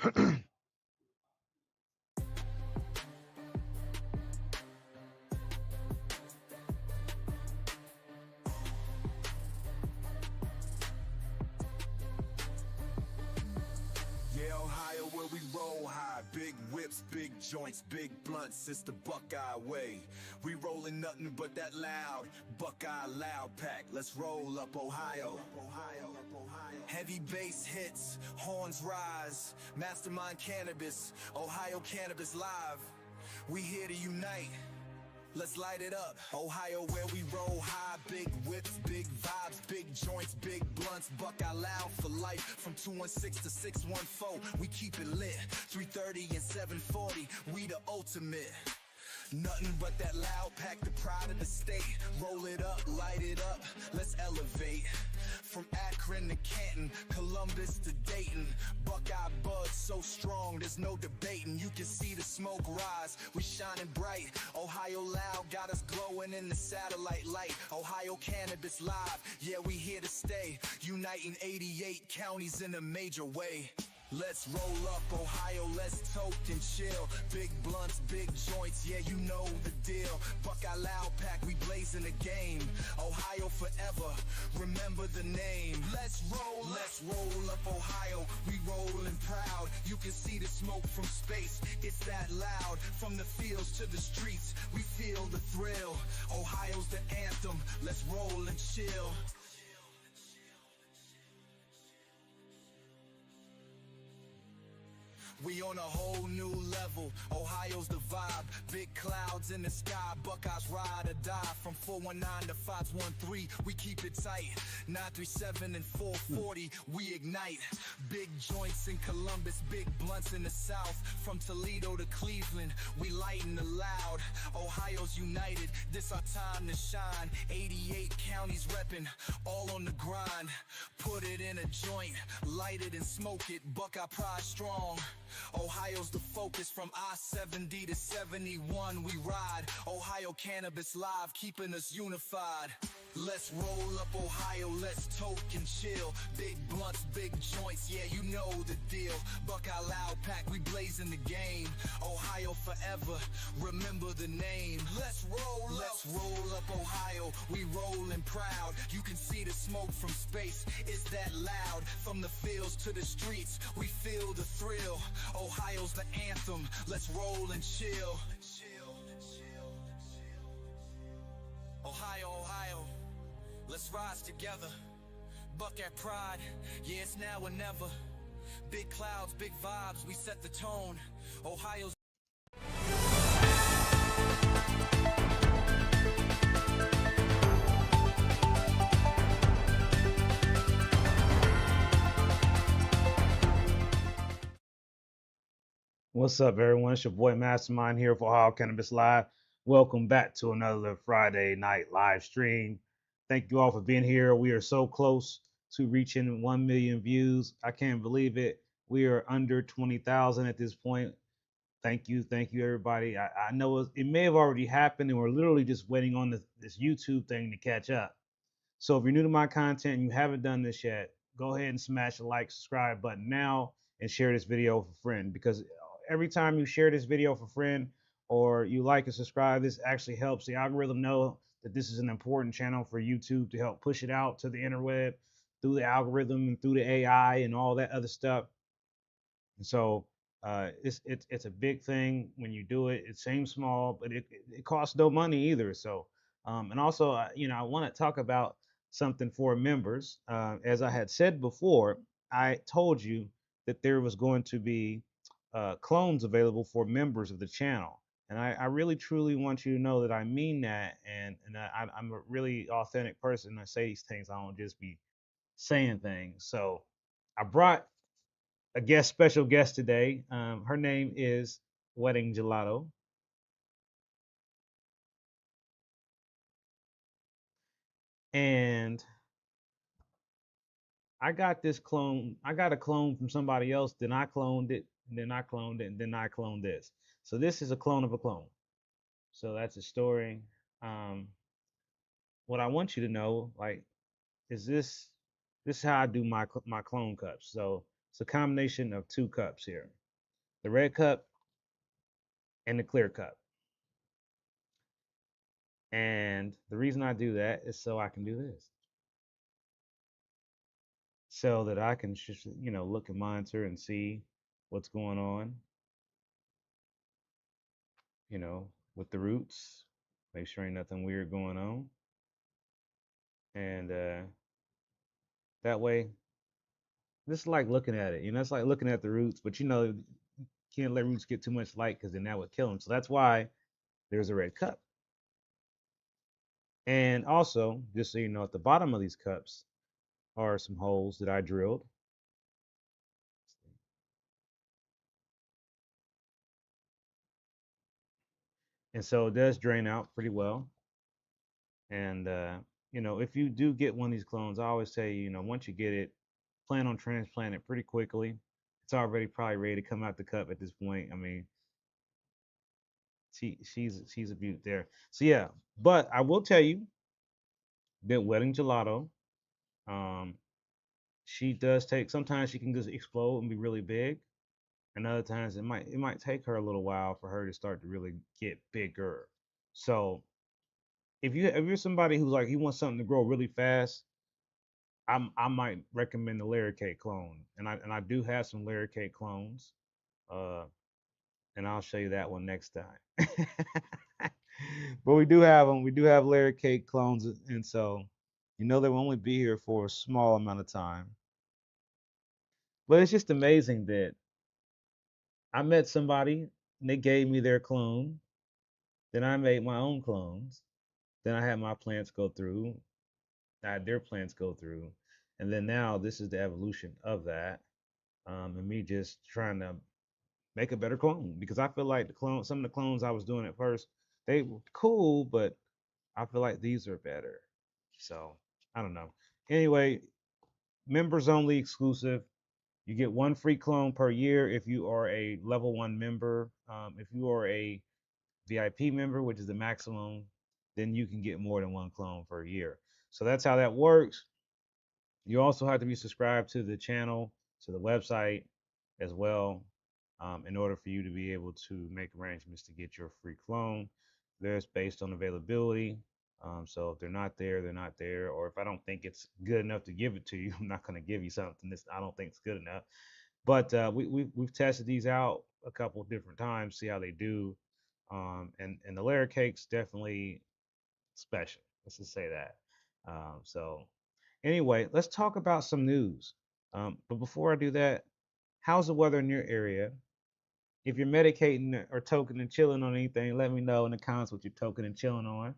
Yeah, Ohio, where we roll high. Big whips, big joints, big blunts. It's the Buckeye way. We rollin' nothing but that loud Buckeye loud pack. Let's roll up, Ohio. Heavy bass hits, horns rise. Mastermind Cannabis, Ohio Cannabis Live. We here to unite. Let's light it up. Ohio, where we roll high. Big whips, big vibes, big joints, big blunts. Buckeye loud for life. From 216 to 614, we keep it lit. 330 and 740, we the ultimate. Nothing but that loud pack, the pride of the state. Roll it up, light it up, let's elevate. From Akron to Canton, Columbus to Dayton. Buckeye buzz so strong, there's no debating. You can see the smoke rise, we shining bright. Ohio loud, got us glowing in the satellite light. Ohio Cannabis Live, yeah, we here to stay. Uniting 88 counties in a major way. Let's roll up, Ohio, let's toke and chill. Big blunts, big joints, yeah, you know the deal. Buckeye loud pack, we blazing the game. Ohio forever, remember the name. Let's roll up, Ohio, we rollin' proud. You can see the smoke from space, it's that loud. From the fields to the streets, we feel the thrill. Ohio's the anthem, let's roll and chill. We on a whole new level, Ohio's the vibe. Big clouds in the sky, Buckeyes ride or die. From 419 to 513, we keep it tight. 937 and 440, we ignite. Big joints in Columbus, big blunts in the south. From Toledo to Cleveland, we lighten the loud. Ohio's united, this our time to shine. 88 counties reppin', all on the grind. Put it in a joint, light it and smoke it, Buckeye pride strong. Ohio's the focus, from I-70 to 71 we ride. Ohio Cannabis Live, keeping us unified. Let's roll up, Ohio, let's toke and chill. Big blunts, big joints, yeah, you know the deal. Buckeye loud pack, we blazing the game. Ohio forever, remember the name. Let's roll up, Ohio, we rollin' proud. You can see the smoke from space, it's that loud. From the fields to the streets, we feel the thrill. Ohio's the anthem, let's roll and chill. Ohio, Ohio, let's rise together. Buckeye pride, yeah, it's now or never. Big clouds, big vibes, we set the tone. Ohio's What's up, everyone? It's your boy Mastermind here for Ohio Cannabis Live. Welcome back to another Friday night live stream. Thank you all for being here. We are so close to reaching 1 million views. I can't believe it. We are under 20,000 at this point. Thank you, everybody. I know it may have already happened, and we're literally just waiting on this YouTube thing to catch up. So if you're new to my content and you haven't done this yet, go ahead and smash the like, subscribe button now, and share this video with a friend, because every time you share this video with a friend or you like and subscribe, this actually helps the algorithm know that this is an important channel for YouTube to help push it out to the interweb through the algorithm and through the AI and all that other stuff. And so it's a big thing when you do it. It seems small, but it costs no money either. So and also, I want to talk about something for members. As I had said before, I told you that there was going to be clones available for members of the channel. And I really truly want you to know that I mean that, and I'm a really authentic person. I say these things, I don't just be saying things. So I brought a special guest today. Her name is Wedding Gelato. And I got this clone. I got a clone from somebody else. Then I cloned it. And then I cloned it. And then I cloned this. So this is a clone of a clone. So that's a story. What I want you to know, like, is this is how I do my clone cups. So It's a combination of two cups here, the red cup and the clear cup. And the reason I do that is so I can do this, so that I can just, look and monitor and see what's going on, with the roots, make sure ain't nothing weird going on. And that way, this is like looking at it. It's like looking at the roots, but can't let roots get too much light because then that would kill them. So that's why there's a red cup. And also, just so you know, at the bottom of these cups are some holes that I drilled. And so it does drain out pretty well. And if you do get one of these clones, I always say, once you get it, plan on transplanting it pretty quickly. It's already probably ready to come out the cup at this point. I mean, she's a beaut there. So yeah, but I will tell you that wedding gelato, um, she does take. Sometimes she can just explode and be really big, and other times it might take her a little while for her to start to really get bigger. So if you're somebody who's like you want something to grow really fast, I might recommend the layer cake clone, and I do have some layer cake clones, uh, and I'll show you that one next time. But we do have them. We do have layer cake clones, and so they will only be here for a small amount of time. But it's just amazing that I met somebody and they gave me their clone. Then I made my own clones. Then I had my plants go through. I had their plants go through, and then now this is the evolution of that. And me just trying to make a better clone because I feel like some of the clones I was doing at first, they were cool, but I feel like these are better. So I don't know. Anyway, members only exclusive. You get one free clone per year if you are a level 1 member. If you are a VIP member, which is the maximum, then you can get more than one clone per year. So that's how that works. You also have to be subscribed to the channel, to the website as well, in order for you to be able to make arrangements to get your free clone. There's based on availability. So if they're not there, they're not there. Or if I don't think it's good enough to give it to you, I'm not going to give you something that I don't think is good enough. But we've tested these out a couple of different times, see how they do. And the layer cake's definitely special. Let's just say that. So anyway, let's talk about some news. But before I do that, how's the weather in your area? If you're medicating or toking and chilling on anything, let me know in the comments what you're toking and chilling on.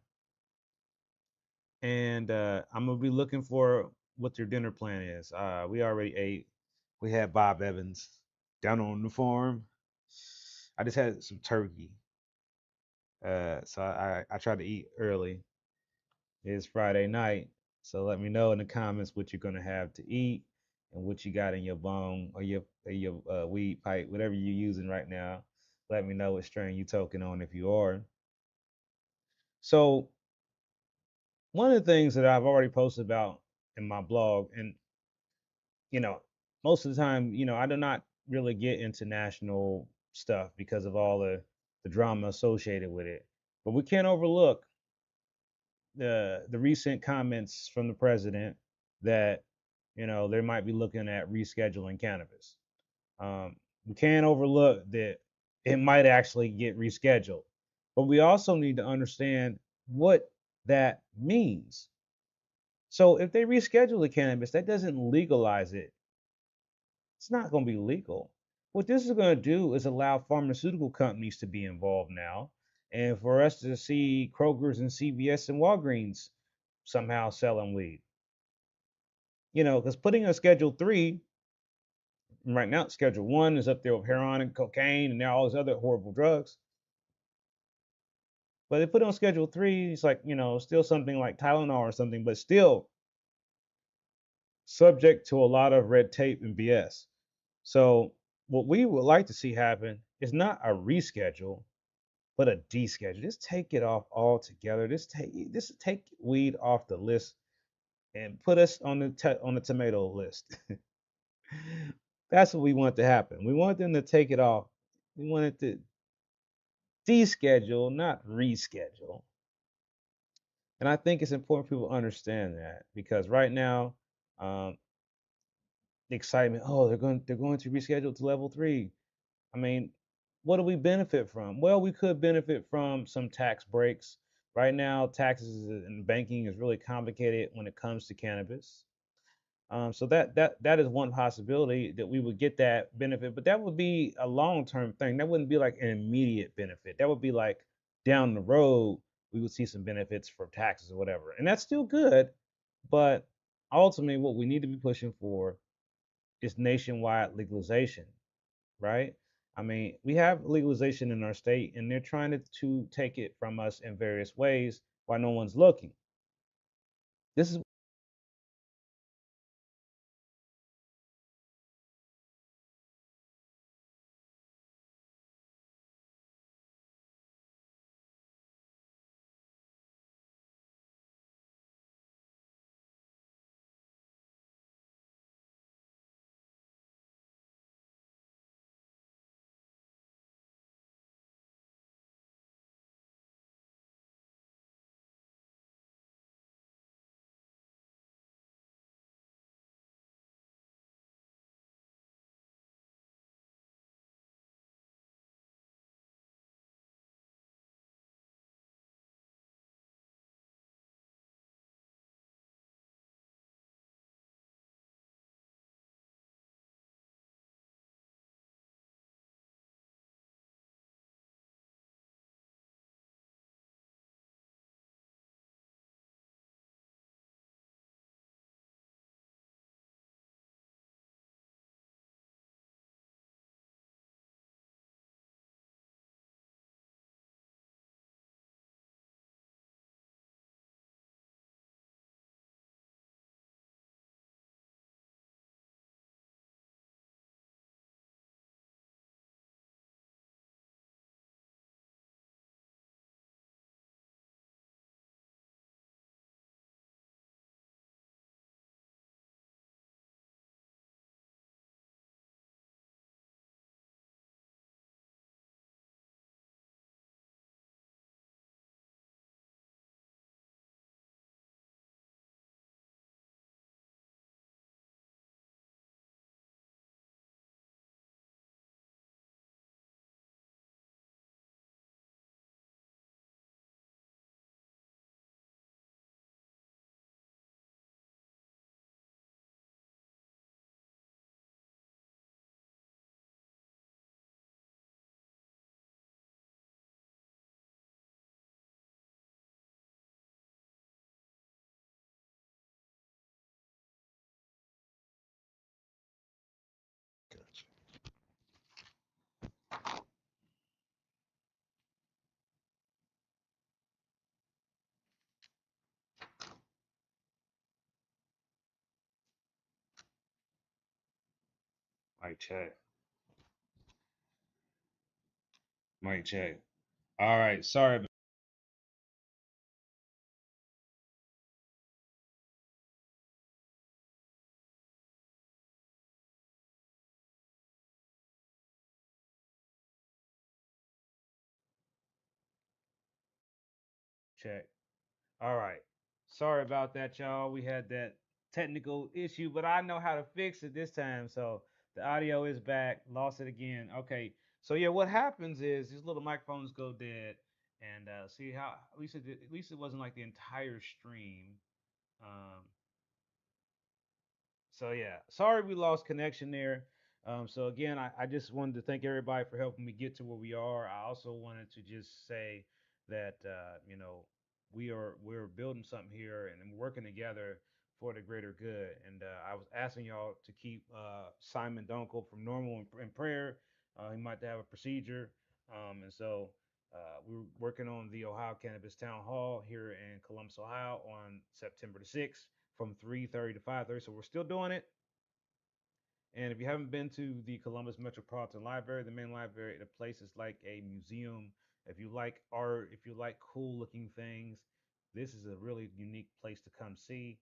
And I'm gonna be looking for what your dinner plan is. We already ate. We had Bob Evans down on the farm. I just had some turkey. So I tried to eat early. It's Friday night, so let me know in the comments what you're gonna have to eat and what you got in your bone or your weed pipe, whatever you're using right now. Let me know what strain you toking on if you are. So one of the things that I've already posted about in my blog, and you know, most of the time, I do not really get into national stuff because of all the drama associated with it. But we can't overlook the recent comments from the president that they might be looking at rescheduling cannabis. We can't overlook that it might actually get rescheduled, but we also need to understand what that means. So if they reschedule the cannabis, that doesn't legalize it. It's not going to be legal. What this is going to do is allow pharmaceutical companies to be involved now, and for us to see Kroger's and CVS and Walgreens somehow selling weed. Because putting a Schedule 3, right now, Schedule 1 is up there with heroin and cocaine and now all these other horrible drugs. But they put it on Schedule 3, it's like, still something like Tylenol or something, but still subject to a lot of red tape and BS. So what we would like to see happen is not a reschedule, but a deschedule. Just take it off altogether. Just take weed off the list and put us on the tomato list. That's what we want to happen. We want them to take it off. We wanted to deschedule, not reschedule. And I think it's important people understand that because right now, um, the excitement, oh, they're going to reschedule to level 3. I mean, what do we benefit from? Well, we could benefit from some tax breaks. Right now, taxes and banking is really complicated when it comes to cannabis. So that is one possibility that we would get that benefit, but that would be a long term thing. That wouldn't be like an immediate benefit. That would be like down the road we would see some benefits for taxes or whatever, and that's still good. But ultimately, what we need to be pushing for is nationwide legalization, right? I mean, we have legalization in our state, and they're trying to take it from us in various ways while no one's looking. This is mic check, mic check. All right, sorry. Check. All right. Sorry about that, y'all. We had that technical issue, but I know how to fix it this time. So the audio is back. Lost it again. Okay. So yeah, what happens is these little microphones go dead, and see how at least it wasn't like the entire stream. Um, so yeah, sorry we lost connection there. So again, I just wanted to thank everybody for helping me get to where we are. I also wanted to just say that we're building something here and we're working together for the greater good. And I was asking y'all to keep Simon Dunkel from Normal in prayer. He might have a procedure, and so we're working on the Ohio Cannabis Town Hall here in Columbus, Ohio, on September the 6th from 3:30 to 5:30. So we're still doing it. And if you haven't been to the Columbus Metropolitan Library, the main library, the place is like a museum. If you like art, if you like cool looking things, this is a really unique place to come see.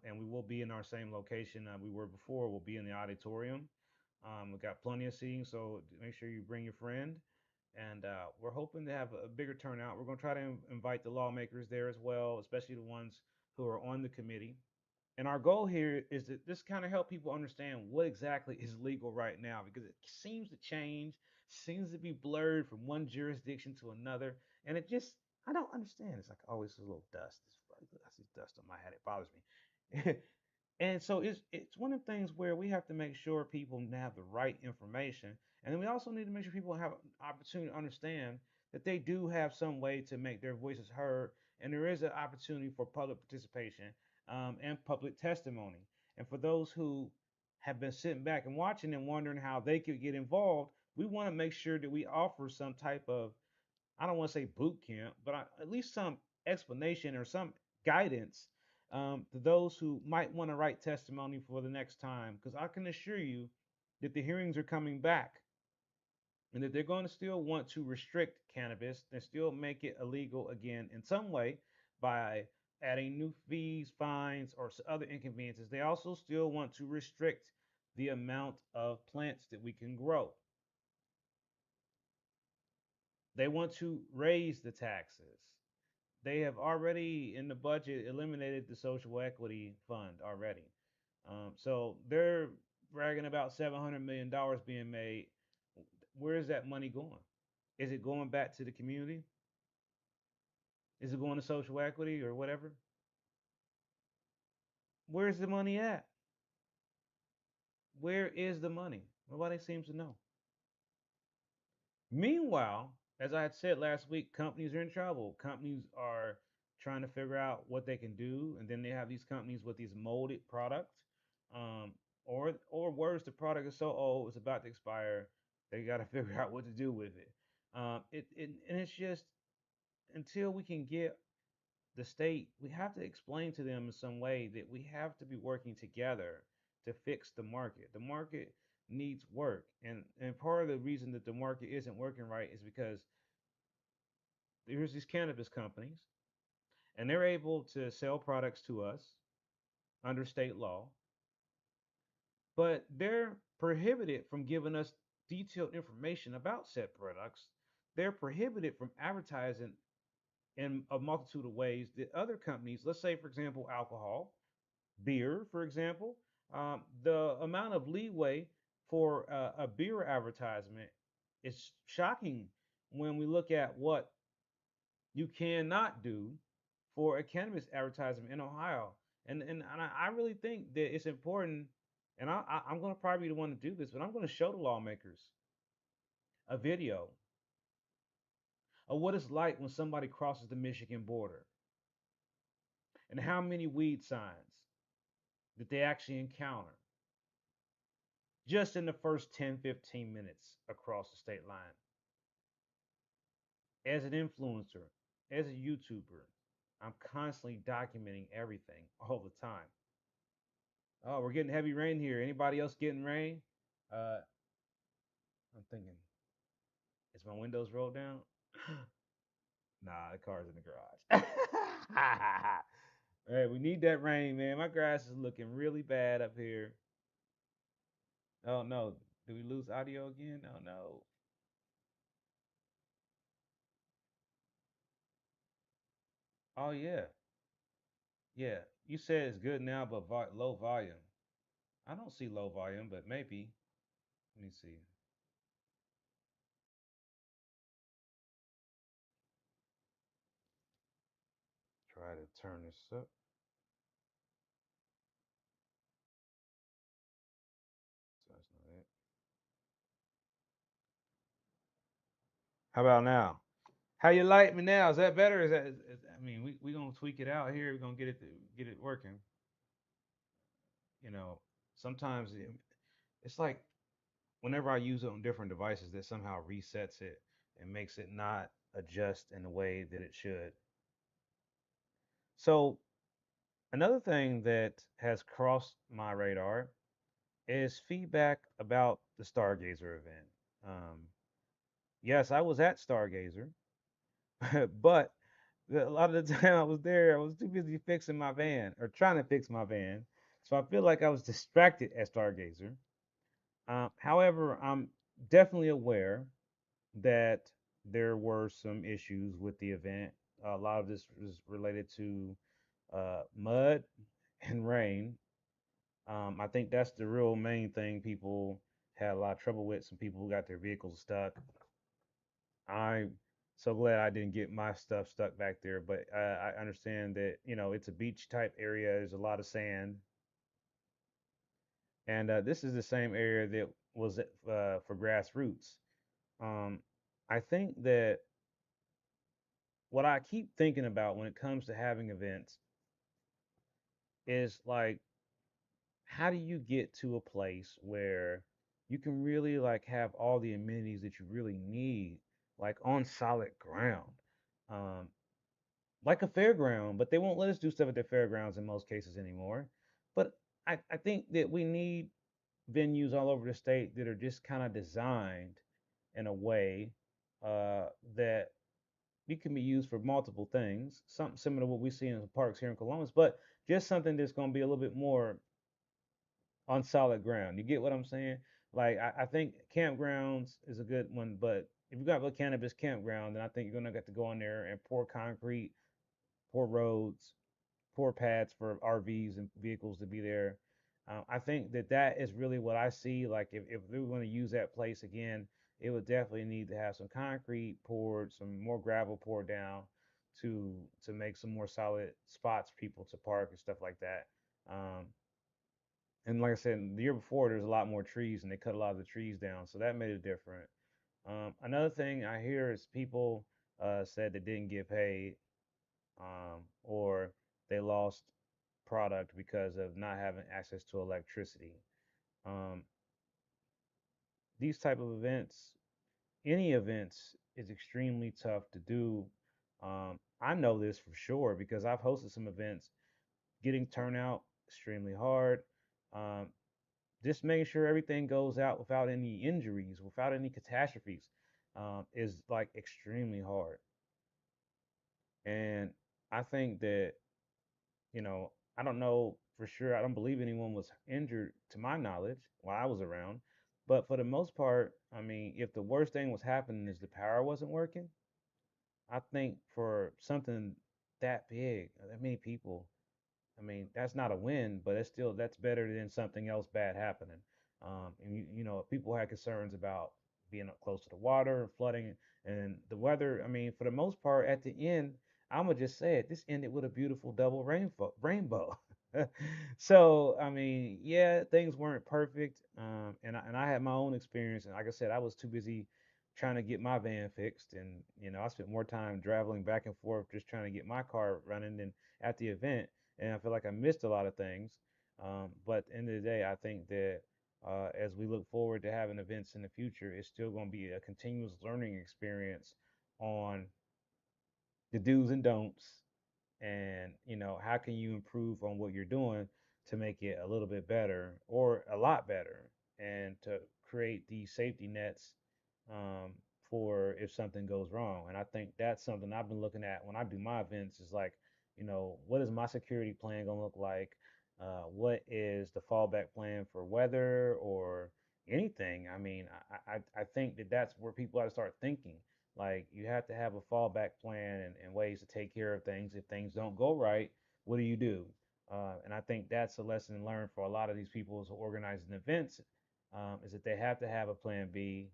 And we will be in our same location we were before. We'll be in the auditorium. We got plenty of seating, so make sure you bring your friend. And we're hoping to have a bigger turnout. We're going to try to invite the lawmakers there as well, especially the ones who are on the committee. And our goal here is that this kind of help people understand what exactly is legal right now because it seems to change, seems to be blurred from one jurisdiction to another, and it just I don't understand. It's like always a little dust. I see dust on my head. It bothers me. And so it's one of the things where we have to make sure people have the right information, and then we also need to make sure people have an opportunity to understand that they do have some way to make their voices heard, and there is an opportunity for public participation and public testimony. And for those who have been sitting back and watching and wondering how they could get involved, we want to make sure that we offer some type of I don't want to say boot camp, but at least some explanation or some guidance to those who might want to write testimony for the next time. Because I can assure you that the hearings are coming back and that they're going to still want to restrict cannabis and still make it illegal again in some way by adding new fees, fines, or other inconveniences. They also still want to restrict the amount of plants that we can grow. They want to raise the taxes. They have already in the budget eliminated the social equity fund already. So they're bragging about $700 million being made. Where is that money going? Is it going back to the community? Is it going to social equity or whatever? Where's the money at? Where is the money? Nobody seems to know. Meanwhile, as I had said last week, companies are in trouble. Companies are trying to figure out what they can do, and then they have these companies with these molded products, um, or worse, the product is so old it's about to expire. They got to figure out what to do with it. And it's just until we can get the state, we have to explain to them in some way that we have to be working together to fix the market. The market needs work, and part of the reason that the market isn't working right is because there's these cannabis companies, and they're able to sell products to us under state law, but they're prohibited from giving us detailed information about said products. They're prohibited from advertising in a multitude of ways that other companies, let's say, for example, alcohol, beer, for example, the amount of leeway for a beer advertisement is shocking when we look at what you cannot do for a cannabis advertisement in Ohio. And I really think that it's important, and I'm going to probably be the one to do this, but I'm going to show the lawmakers a video of what it's like when somebody crosses the Michigan border and how many weed signs that they actually encounter just in the first 10, 15 minutes across the state line. As an influencer, as a YouTuber, I'm constantly documenting everything all the time. Oh, we're getting heavy rain here. Anybody else getting rain? Uh, I'm thinking, is my windows rolled down? Nah, the car's in the garage. Hey, we need that rain, man. My grass is looking really bad up here. Oh no, do we lose audio again? Oh no. Oh yeah, yeah. You said it's good now, but low volume. I don't see low volume, but maybe. Let me see. Try to turn this up. So that's not it. How about now? How you like me now? Is that better? I mean, we gonna tweak it out here. We're gonna get it working. You know, sometimes it's like whenever I use it on different devices, that somehow resets it and makes it not adjust in the way that it should. So another thing that has crossed my radar is feedback about the Stargazer event. Um, yes, I was at Stargazer, but a lot of the time I was there, I was too busy fixing my van or trying to fix my van. So I feel like I was distracted at Stargazer. However, I'm definitely aware that there were some issues with the event. A lot of this was related to mud and rain. I think that's the real main thing people had a lot of trouble with. Some people who got their vehicles stuck. I'm so glad I didn't get my stuff stuck back there, but I understand that it's a beach type area. There's a lot of sand, and this is the same area that was for grassroots. Um, I think that what I keep thinking about when it comes to having events is like, how do you get to a place where you can really like have all the amenities that you really need, like on solid ground, um, like a fairground? But they won't let us do stuff at the fairgrounds in most cases anymore. But I think that we need venues all over the state that are just kind of designed in a way that it can be used for multiple things, something similar to what we see in the parks here in Columbus, but just something that's going to be a little bit more on solid ground. You get what I'm saying? Like I think campgrounds is a good one, but if you got a cannabis campground, then I think you're gonna get to go in there and pour concrete, pour roads, pour pads for RVs and vehicles to be there. I think that that is really what I see. Like if we were going to use that place again, it would definitely need to have some concrete poured, some more gravel poured down to make some more solid spots for people to park and stuff like that. Um, and like I said, the year before there's a lot more trees and they cut a lot of the trees down, so that made it different. Another thing I hear is people said they didn't get paid, or they lost product because of not having access to electricity. Um, these type of events, any events, is extremely tough to do. I know this for sure because I've hosted some events. Getting turnout extremely hard. Um, just making sure everything goes out without any injuries, without any catastrophes, is like extremely hard. And I think that you know, I don't know for sure. I don't believe anyone was injured to my knowledge while I was around. But for the most part, I mean, if the worst thing was happening is the power wasn't working, I think for something that big, that many people, I mean, that's not a win, but it's still that's better than something else bad happening. And people had concerns about being up close to the water, flooding, and the weather. I mean, for the most part, at the end, I'm gonna just say it. This ended with a beautiful double rainbow. Rainbow. So I mean, yeah, things weren't perfect, and I had my own experience. And like I said, I was too busy trying to get my van fixed, and I spent more time traveling back and forth just trying to get my car running than at the event, and I feel like I missed a lot of things. But at the end of the day, I think that as we look forward to having events in the future, it's still going to be a continuous learning experience on the do's and don'ts, and how can you improve on what you're doing to make it a little bit better or a lot better, and to create these safety nets um, for if something goes wrong. And I think that's something I've been looking at when I do my events, is like, what is my security plan going to look like? What is the fallback plan for weather or anything? I mean, I think that that's where people have to start thinking. Like, you have to have a fallback plan, and ways to take care of things. If things don't go right, what do you do? And I think that's a lesson learned for a lot of these people who are organizing events, is that they have to have a plan B,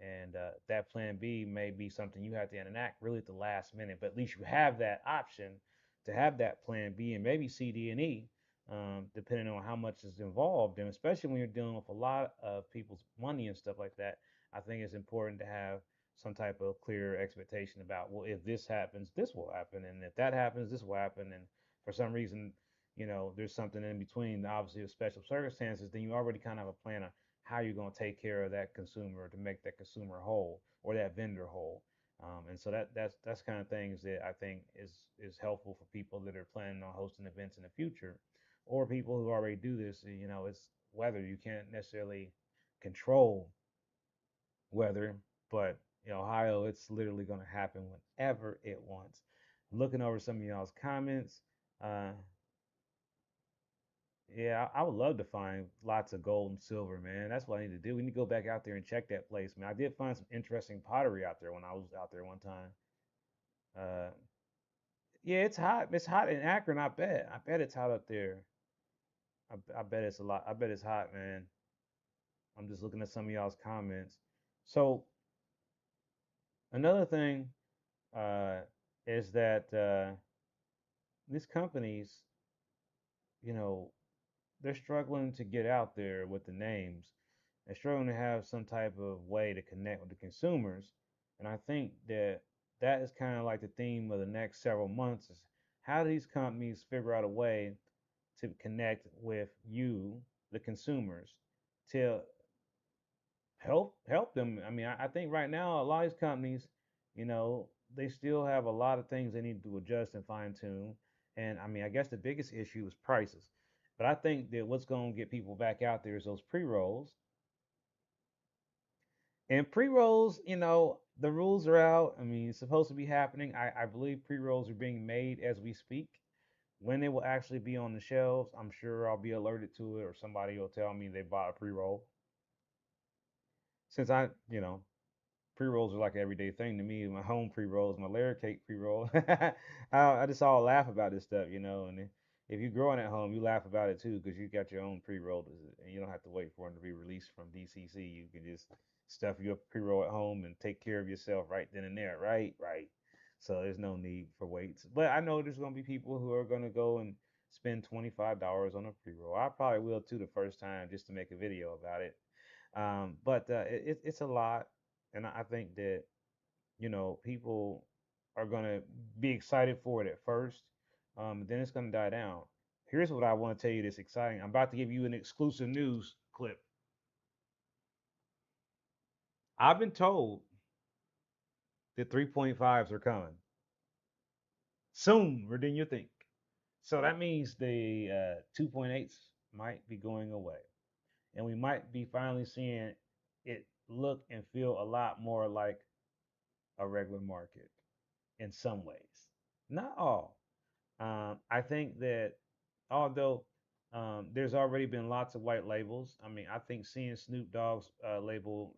and that plan B may be something you have to enact really at the last minute, but at least you have that option to have that plan B and maybe C, D, and E, depending on how much is involved. And especially when you're dealing with a lot of people's money and stuff like that, I think it's important to have some type of clear expectation about, well, if this happens, this will happen, and if that happens, this will happen. And for some reason, there's something in between, obviously, of special circumstances, then you already kind of have a plan of how you're going to take care of that consumer to make that consumer whole or that vendor whole. And so that's kind of things that I think is helpful for people that are planning on hosting events in the future, or people who already do this. It's weather. You can't necessarily control weather, but in Ohio, it's literally going to happen whenever it wants. Looking over some of y'all's comments, uh, Yeah, I would love to find lots of gold and silver, man. That's what I need to do. We need to go back out there and check that place, man. I did find some interesting pottery out there when I was out there one time. Uh, yeah, it's hot. It's hot in Akron. I bet. I bet it's hot up there. I bet it's a lot. I bet it's hot, man. I'm just looking at some of y'all's comments. So another thing uh, is that these companies, you know, they're struggling to get out there with the names. They're struggling to have some type of way to connect with the consumers. And I think that that is kind of like the theme of the next several months is how do these companies figure out a way to connect with you, the consumers, to help them. I mean, I think right now a lot of these companies, you know, they still have a lot of things they need to adjust and fine tune. And I mean, I guess the biggest issue is prices. But I think that what's going to get people back out there is those pre rolls. And pre rolls, you know, the rules are out. I mean, it's supposed to be happening. I believe pre rolls are being made as we speak. When they will actually be on the shelves, I'm sure I'll be alerted to it, or somebody will tell me they bought a pre roll. Since pre rolls are like an everyday thing to me. My home pre rolls, my layer cake pre roll. I just all laugh about this stuff, you know. And if you're growing at home, you laugh about it too because you got your own pre roll, and you don't have to wait for them to be released from DCC. You can just stuff your pre roll at home and take care of yourself right then and there, right? Right. So there's no need for waits. But I know there's gonna be people who are gonna go and spend $25 on a pre roll. I probably will too the first time just to make a video about it. But it's a lot, and I think that people are gonna be excited for it at first, then it's gonna die down. Here's what I want to tell you that's exciting. I'm about to give you an exclusive news clip. I've been told that 3.5s are coming sooner than you think. So that means the 2.8s might be going away, and we might be finally seeing it look and feel a lot more like a regular market in some ways, not all. I think that although there's already been lots of white labels, I mean, I think seeing Snoop Dogg's label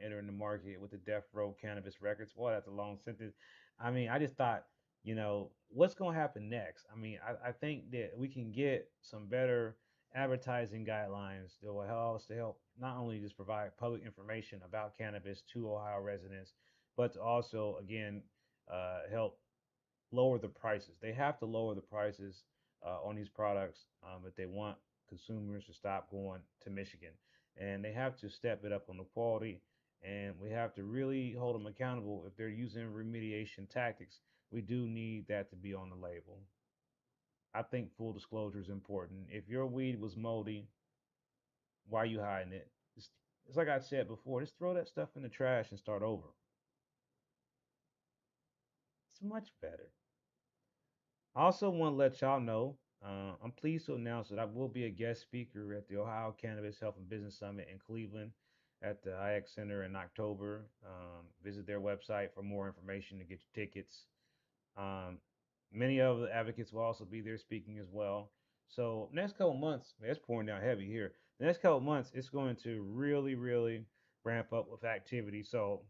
entering the market with the Death Row Cannabis Records, boy, that's a long sentence. I mean, I just thought, what's going to happen next? I mean, I think that we can get some better advertising guidelines that will help us to help not only just provide public information about cannabis to Ohio residents, but to also, again, help lower the prices. They have to lower the prices on these products if they want consumers to stop going to Michigan. And they have to step it up on the quality. And we have to really hold them accountable if they're using remediation tactics. We do need that to be on the label. I think full disclosure is important. If your weed was moldy, why are you hiding it? It's like I said before, just throw that stuff in the trash and start over. It's much better. I also want to let y'all know I'm pleased to announce that I will be a guest speaker at the Ohio Cannabis Health and Business Summit in Cleveland at the IX Center in October. Visit their website for more information to get your tickets. Um, Many of the advocates will also be there speaking as well. So next couple months, man, it's pouring down heavy here. The next couple months, it's going to really, really ramp up with activity. So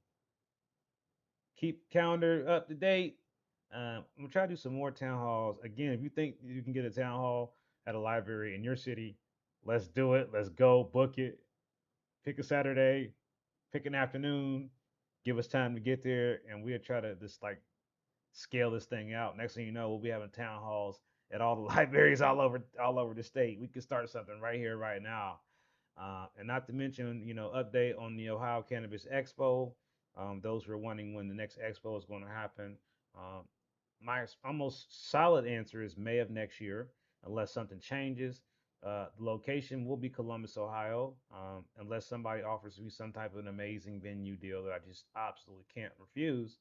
keep calendar up to date. I'm gonna try to do some more town halls. Again, if you think you can get a town hall at a library in your city, let's do it. Let's go book it. Pick a Saturday, pick an afternoon. Give us time to get there, and we'll try to just like scale this thing out. Next thing you know, we'll be having town halls at all the libraries all over the state. We could start something right here, right now. And not to mention, update on the Ohio Cannabis Expo. Those who are wondering when the next expo is going to happen. Um, my almost solid answer is May of next year, unless something changes. The location will be Columbus, Ohio, unless somebody offers me some type of an amazing venue deal that I just absolutely can't refuse.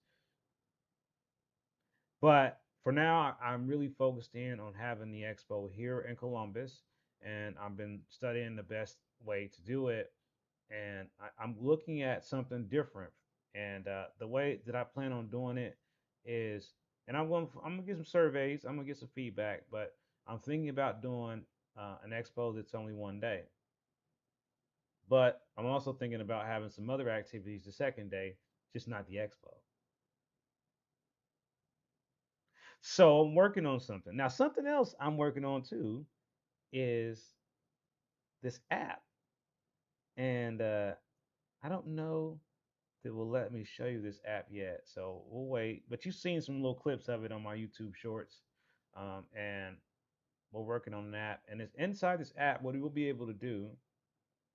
But for now, I'm really focused in on having the expo here in Columbus, and I've been studying the best way to do it. And I'm looking at something different. And the way that I plan on doing it is, and I'm gonna get some surveys, I'm gonna get some feedback, but I'm thinking about doing an expo that's only 1 day. But I'm also thinking about having some other activities the second day, just not the expo. So I'm working on something. Now, something else I'm working on too is this app. And I don't know if it will let me show you this app yet. So we'll wait. But you've seen some little clips of it on my YouTube shorts. And we're working on that. And it's inside this app, what we will be able to do,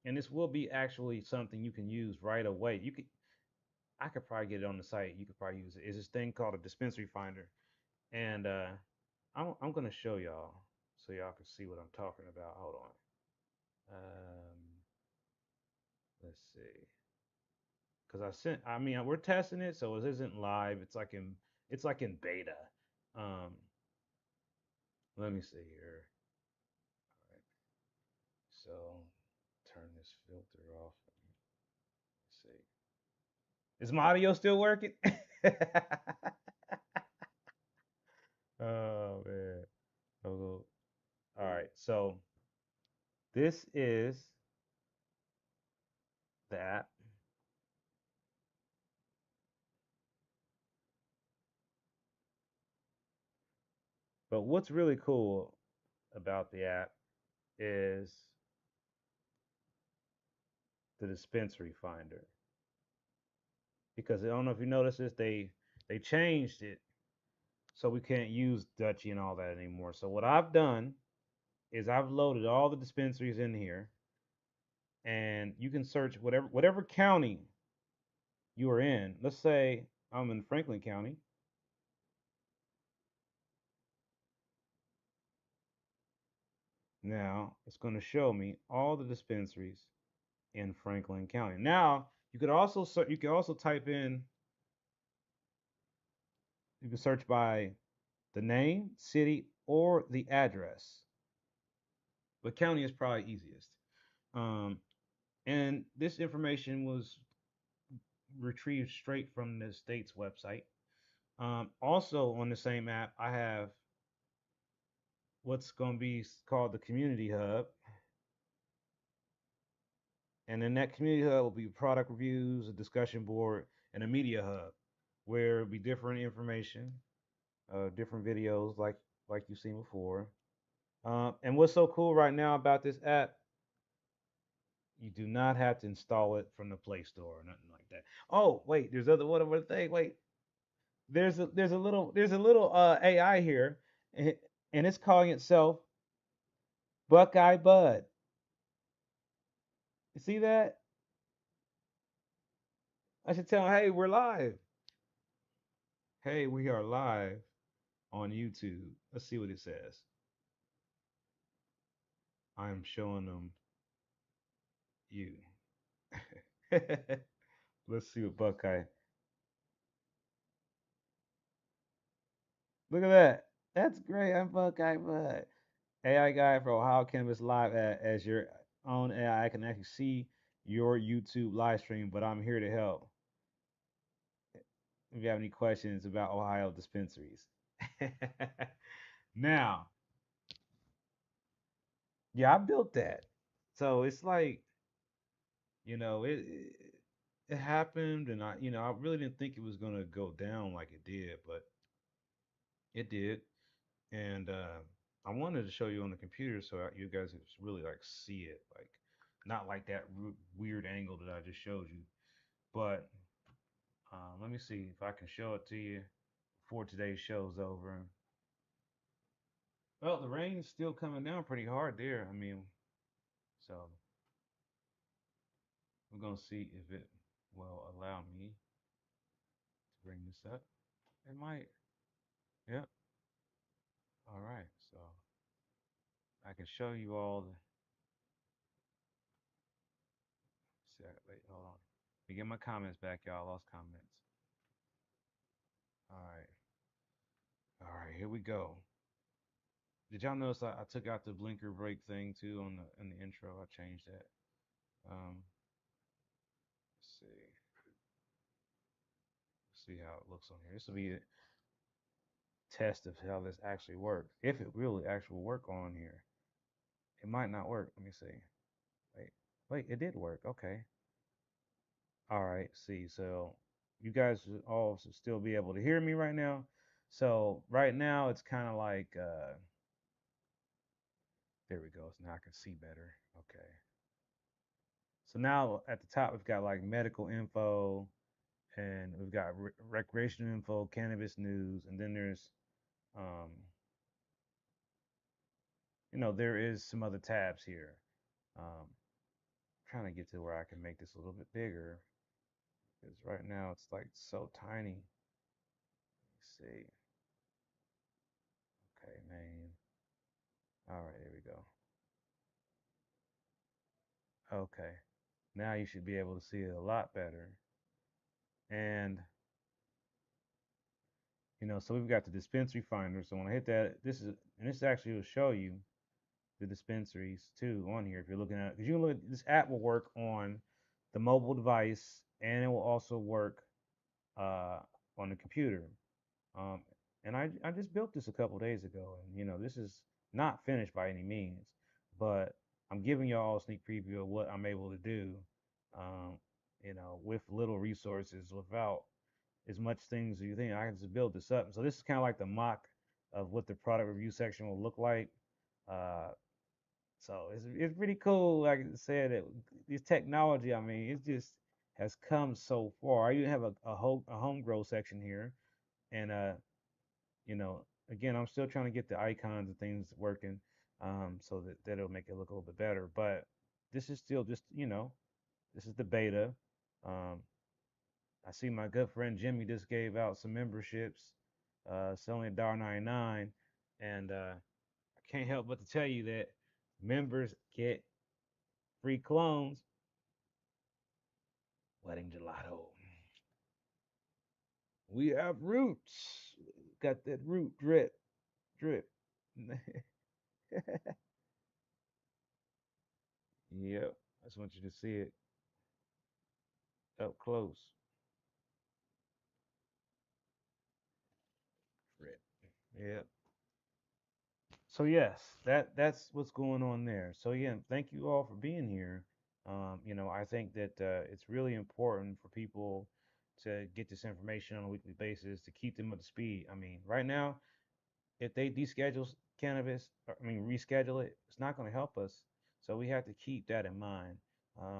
and this will be actually something you can use right away. I could probably get it on the site. You could probably use it. Is this thing called a dispensary finder, and I'm gonna show y'all so y'all can see what I'm talking about. Hold on. Let's see. Because I mean, we're testing it, so it isn't live. It's like in beta. Um, Let me see here. All right. So turn this filter off. Let's see. Is my audio still working? Oh man. Oh, all right. So this is the app. But what's really cool about the app is the dispensary finder. Because I don't know if you noticed this, they changed it so we can't use Dutchy and all that anymore. So what I've done is I've loaded all the dispensaries in here, and you can search whatever county you are in. Let's say I'm in Franklin County. Now it's going to show me all the dispensaries in Franklin County. Now you could also type in, you can search by the name, city, or the address. But county is probably easiest. Um, and this information was retrieved straight from the state's website. Also on the same app, I have what's going to be called the community hub. And in that community hub will be product reviews, a discussion board, and a media hub where it'll be different information, different videos like you've seen before. And what's so cool right now about this app, you do not have to install it from the Play Store or nothing like that. Oh, wait, there's other thing. Wait, there's a little AI here, and it's calling itself Buckeye Bud. You see that? I should tell him, hey, we're live. Hey, we are live on YouTube. Let's see what it says. I am showing them you. Let's see what Buckeye. Look at that. That's great. I'm Buckeye Bud. AI guy for Ohio Cannabis Live as your own AI. I can actually see your YouTube live stream, but I'm here to help. If you have any questions about Ohio dispensaries. Now, yeah, I built that. So it's like, it happened, and I really didn't think it was gonna go down like it did, but it did. And I wanted to show you on the computer so you guys could really like see it, like not like that weird angle that I just showed you. But let me see if I can show it to you before today's show's over. Well, the rain's still coming down pretty hard there. I mean, so we're gonna see if it will allow me to bring this up. It might. Yep. All right. So I can show you all the. Wait, hold on. Let me get my comments back, y'all. I lost comments. All right. All right. Here we go. Did y'all notice I took out the blinker break thing too on the in the intro? I changed that. Let's see how it looks on here. This will be a test of how this actually works, if it really actually work on here. It might not work. Let me see. Wait, wait, it did work. Okay. All right. See, so you guys should all should still be able to hear me right now. So right now it's kind of like there we go. So now I can see better. Okay. So now at the top we've got like medical info, and we've got recreational info, cannabis news, and then there's um, there is some other tabs here. Trying to get to where I can make this a little bit bigger because right now it's like so tiny. Let's see. Okay, name. All right, there we go. Okay, now you should be able to see it a lot better. And so we've got the dispensary finder. So when I hit that, this actually will show you the dispensaries too on here if you're looking at it. Because you can look, this app will work on the mobile device and it will also work uh, on the computer. Um, and I just built this a couple days ago, and this is not finished by any means, but I'm giving y'all a sneak preview of what I'm able to do, um, with little resources, without as much things as you think. I can just build this up. So this is kind of like the mock of what the product review section will look like. Uh, so it's pretty cool. Like I said, this technology, I mean, it just has come so far. I even have a home grow section here, and again, I'm still trying to get the icons and things working, so that'll make it look a little bit better. But this is still just, this is the beta. Um, I see my good friend Jimmy just gave out some memberships. It's only $1.99, and I can't help but to tell you that members get free clones. Wedding gelato. We have roots. Got that root drip, drip. Yep. I just want you to see it up close. Drip. Yep. So yes, that's what's going on there. So yeah, thank you all for being here. I think that it's really important for people to get this information on a weekly basis to keep them up to speed. I mean, right now, if they deschedule cannabis, I mean reschedule it, it's not going to help us. So we have to keep that in mind.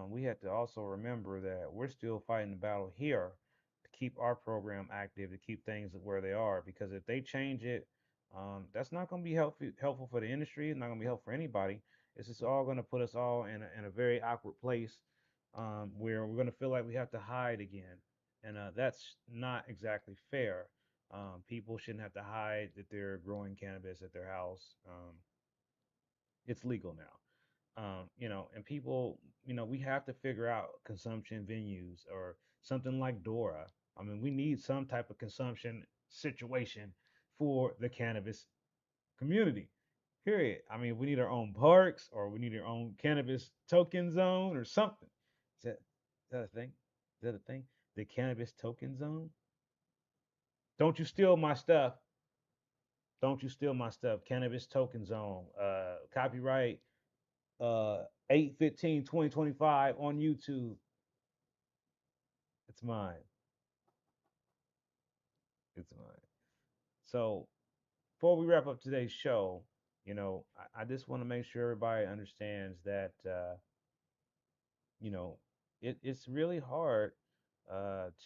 We have to also remember that we're still fighting the battle here to keep our program active, to keep things where they are. Because if they change it, that's not going to be helpful for the industry. It's not going to be helpful for anybody. It's just all going to put us all in a very awkward place, where we're going to feel like we have to hide again, and that's not exactly fair. People shouldn't have to hide that they're growing cannabis at their house. It's legal now. And people, we have to figure out consumption venues or something like Dora. I mean, we need some type of consumption situation for the cannabis community. Period. I mean, we need our own parks, or we need our own cannabis token zone or something. Is that a thing? Is that a thing? The cannabis token zone? Don't you steal my stuff. Don't you steal my stuff. Cannabis token zone. Copyright 8/15/2025 on YouTube. It's mine. It's mine. So before we wrap up today's show, I just want to make sure everybody understands that you know it's really hard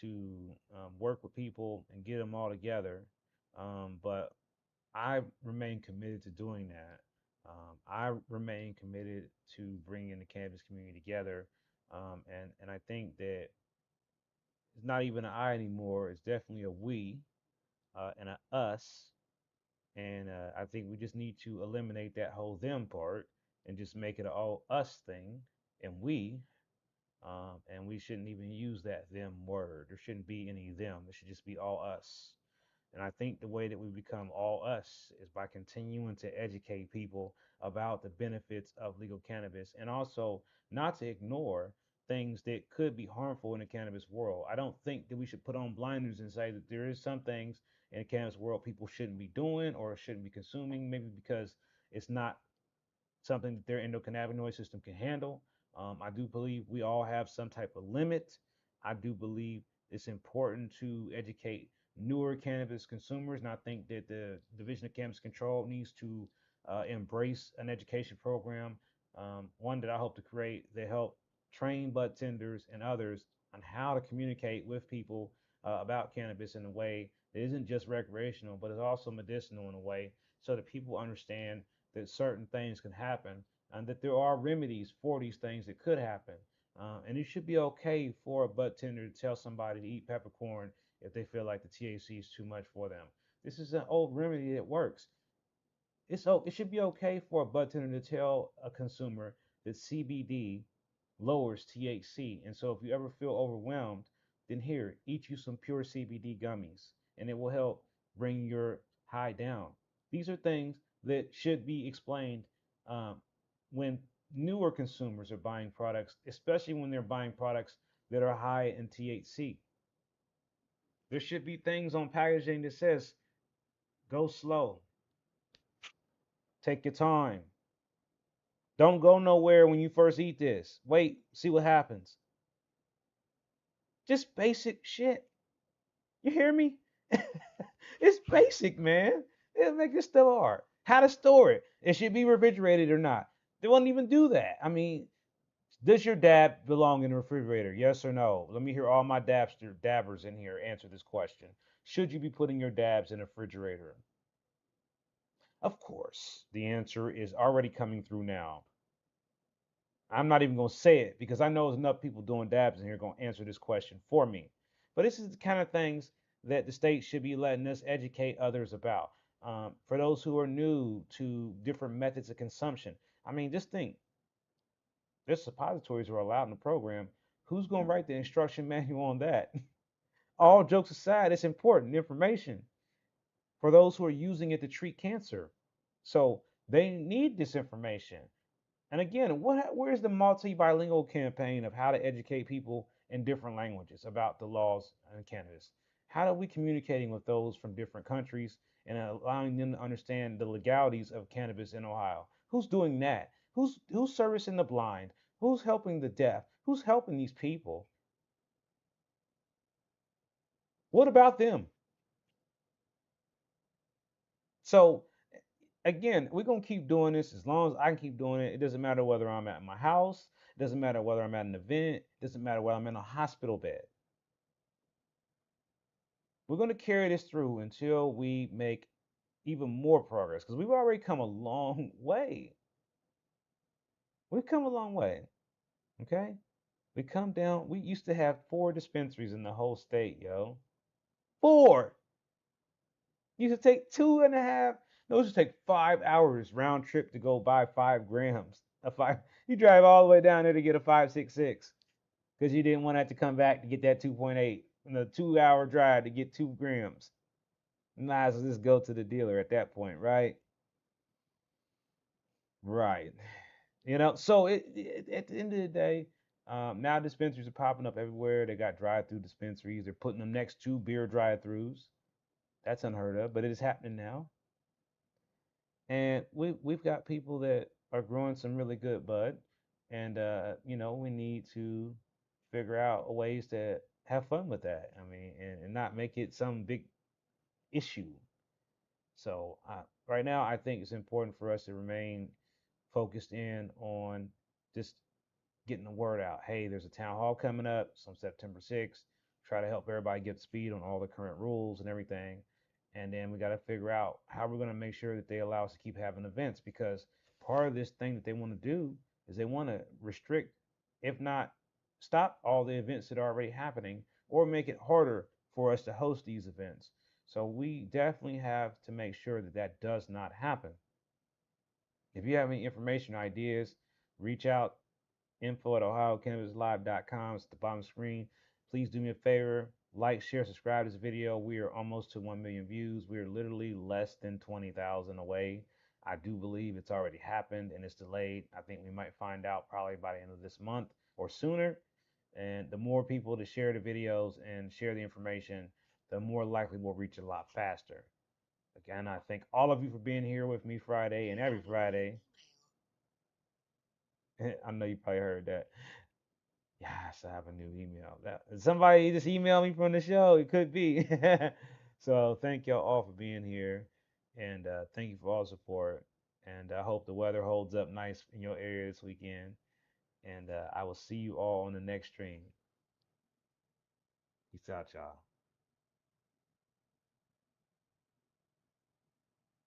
to work with people and get them all together. But I remain committed to doing that. I remain committed to bringing the cannabis community together. And I think that it's not even an I anymore. It's definitely a we, and a us. And I think we just need to eliminate that whole them part and just make it an all us thing and we. And we shouldn't even use that them word. There shouldn't be any them. It should just be all us. And I think the way that we become all us is by continuing to educate people about the benefits of legal cannabis, and also not to ignore things that could be harmful in the cannabis world. I don't think that we should put on blinders and say that there is some things in the cannabis world people shouldn't be doing or shouldn't be consuming, maybe because it's not something that their endocannabinoid system can handle. I do believe we all have some type of limit. I do believe it's important to educate newer cannabis consumers, and I think that the Division of Cannabis Control needs to embrace an education program, one that I hope to create that help train bud tenders and others on how to communicate with people about cannabis in a way that isn't just recreational, but is also medicinal in a way, so that people understand that certain things can happen and that there are remedies for these things that could happen. And it should be okay for a bud tender to tell somebody to eat peppercorn if they feel like the THC is too much for them. This is an old remedy that works. It should be okay for a bud tender to tell a consumer that CBD lowers THC. And so if you ever feel overwhelmed, then here, eat you some pure CBD gummies, and it will help bring your high down. These are things that should be explained um, when newer consumers are buying products, especially when they're buying products that are high in THC. There should be things on packaging that says, go slow, take your time. Don't go nowhere when you first eat this. Wait, see what happens. Just basic shit. You hear me? It's basic, man. It'll make this stuff hard. How to store it. It should be refrigerated or not. They won't even do that. I mean, does your dab belong in the refrigerator? Yes or no? Let me hear all my dabbers in here answer this question. Should you be putting your dabs in a refrigerator? Of course, the answer is already coming through now. I'm not even going to say it because I know there's enough people doing dabs in here going to answer this question for me. But this is the kind of things that the state should be letting us educate others about. For those who are new to different methods of consumption, I mean, just think there's suppositories are allowed in the program. Who's going to write the instruction manual on that? All jokes aside, it's important information for those who are using it to treat cancer. So they need this information. And again, where's the multi-bilingual campaign of how to educate people in different languages about the laws in cannabis? How are we communicating with those from different countries and allowing them to understand the legalities of cannabis in Ohio? Who's doing that? Who's servicing the blind? Who's helping the deaf? Who's helping these people? What about them? So again, we're gonna keep doing this as long as I can keep doing it. It doesn't matter whether I'm at my house, it doesn't matter whether I'm at an event, it doesn't matter whether I'm in a hospital bed. We're gonna carry this through until we make even more progress because we've already come a long way. We've come a long way. Okay? We come down, we used to have 4 dispensaries in the whole state, yo. Four! Used to take 2.5, no, it used to take 5 hours round trip to go buy 5 grams. A five, you drive all the way down there to get a 5.66 because you didn't want to have to come back to get that 2.8 and a 2 hour drive to get 2 grams. Might as well just go to the dealer at that point, right? Right. So at the end of the day, now dispensaries are popping up everywhere. They got drive-through dispensaries. They're putting them next to beer drive-throughs. That's unheard of, but it is happening now. And we've got people that are growing some really good bud, and we need to figure out ways to have fun with that. I mean, and not make it some big issue. So right now, I think it's important for us to remain focused in on just getting the word out. Hey, there's a town hall coming up. It's on September 6th. Try to help everybody get speed on all the current rules and everything. And then we got to figure out how we're going to make sure that they allow us to keep having events because part of this thing that they want to do is they want to restrict, if not stop all the events that are already happening or make it harder for us to host these events. So we definitely have to make sure that that does not happen. If you have any information or ideas, reach out info at ohiocannabislive.com. It's at the bottom of the screen. Please do me a favor, like, share, subscribe to this video. We are almost to 1 million views. We are literally less than 20,000 away. I do believe it's already happened and it's delayed. I think we might find out probably by the end of this month or sooner. And the more people to share the videos and share the information, the more likely we'll reach a lot faster. Again, I thank all of you for being here with me Friday and every Friday. I know you probably heard that. Yes, I have a new email. That somebody just emailed me from the show. It could be. So thank y'all all for being here, and thank you for all the support. And I hope the weather holds up nice in your area this weekend. And I will see you all on the next stream. Peace out, y'all.